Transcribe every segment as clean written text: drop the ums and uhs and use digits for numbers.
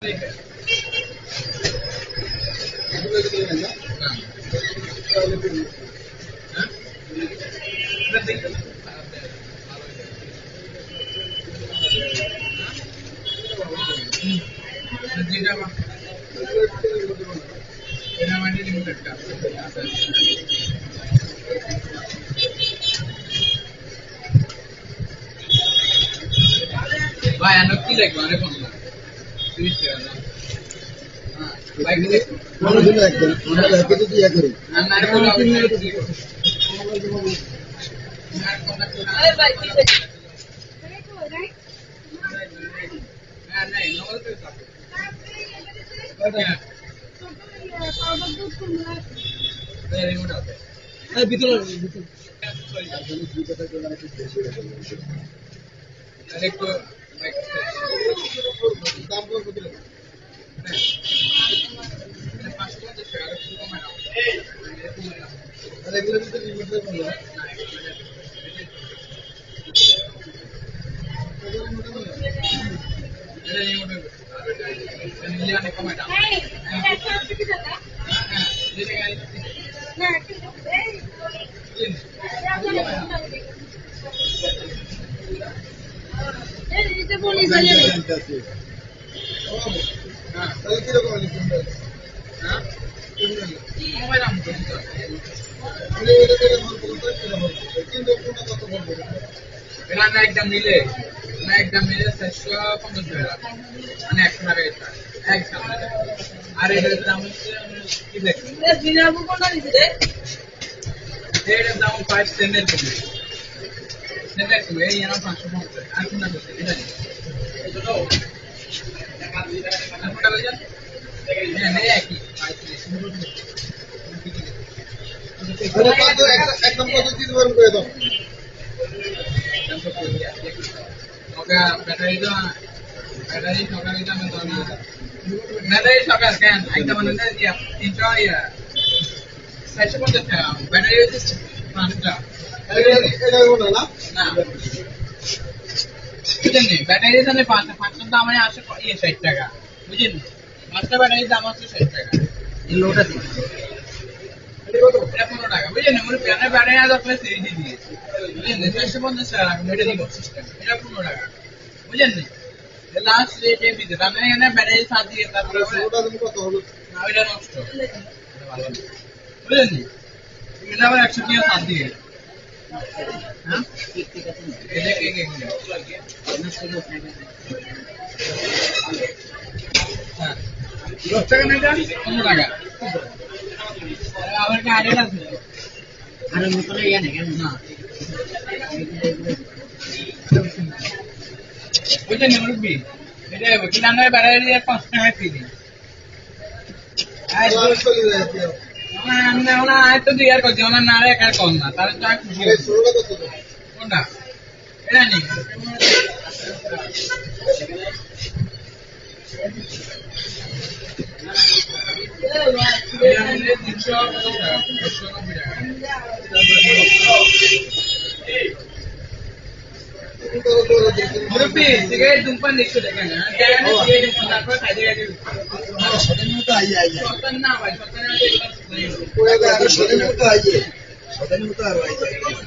ভাই আনো কি লাগবে অনেক কম না 30 টাকা না ভাই কি মনে হলো একদম আমরা প্যাকেজে দিয়ে করি না না কোনো আরে ভাই কি আছে না না নগদ তো থাকে এই ভিতরে আরেকটু দাম কত দিল আরে এগুলো তো লিমিট করে বলো একদম মিলে 450 টাকা মানে 100 টাকা এটা একদম আর এটার দাম হচ্ছে কি দেখুন বিনাবু কোনটা দিছে রে এটার দাম 5 সেন্টের কমে সেন্টের কমে এই এর 550 আর কোনটা দিছে এটা তো আর কোনটা বলেন হ্যাঁ নেই একই 35 একদম কত দিতে পারেন করে দাও ব্যাটারি সকাল কেন একদম মানে 450 টাকা ব্যাটারি হচ্ছে 5টা না বুঝলেন ব্যাটারি তাহলে 500 দাম মানে আসে 60 টাকা বুঝলেন 5টা ব্যাটারির দাম হচ্ছে 60 টাকা এই লোটা দিন এটা 15 টাকা বুঝলেন আমার প্যানের ব্যাটারি আজ আপনার সিরিজ দিয়েছি বুঝলেন 450 টাকা এটা দিব সিস্টেম এটা 15 টাকা বুঝলেন লাস্ট রেট এ দিতে তার মানে এখানে ব্যাটারি সাথ দিয়ে তারপরে ওটা তুমি কত হলো না এটা নষ্ট বুঝলেন এটা আবার 100 টাকা সাথ দিয়ে হ্যাঁ এটা কে কে হ্যাঁ 10 টাকা না এটা 15 টাকা আবার কি আরেকটা আছে আরে মতলে ইয়া না কেন না বুঝলেন মুরব্বি এটা কিনানো ব্যাটারি দিয়ে 5 টাকা ফ্রি দিই না তো দিয়ে আর করছি ওনার না রে কার কম না তাহলে তো খুশি কোনটা এটা নেই মুরব্বি সিগারেট ধূমপান দেখছো দেখেন সিগারেট ধূমপান তারপর খাইতে খাইতে স্বাধীনতা আইয়ে সন্তান না ভাই সন্তান স্বাধীনতা আইয়ে স্বাধীনতা আর আইয়ে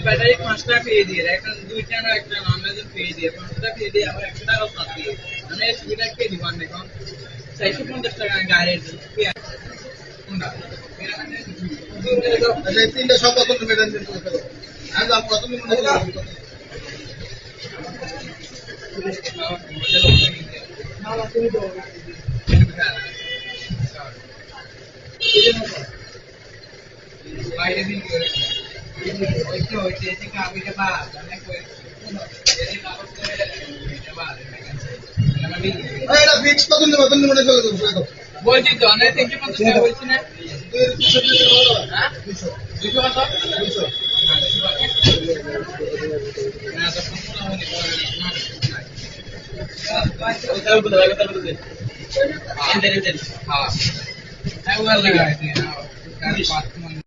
ব্যাটারি 5 টাকা পেয়ে দিয়ে এখন 2টা না একটা নর্মাল পেয়ে দিয়ে 5 টাকা পেয়ে দিয়ে আবার 100 টাকা সাথ দিয়ে মানে সুবিধা কে দিবেন এখন 450 টাকা গাড়ি কোনটা তিনটা সব কত মেডান দিতে হবে আজ আপ কত মনে হলো বাইরে দিন করে হইতে থেকে আমি কে বা জানে কই এই কাগজ করে এটা বা এটা ফিক্স কত দিন মতন মনে চলে যাবে বলছি তো অনেক থেকে 50 টাকা বলছি না হ্যাঁ 200 কত 200 না তো সম্পূর্ণ হয়নি ওটা বলে হ্যাঁ। হ্যাঁ, ওগুলো লাগাইছি, হ্যাঁ।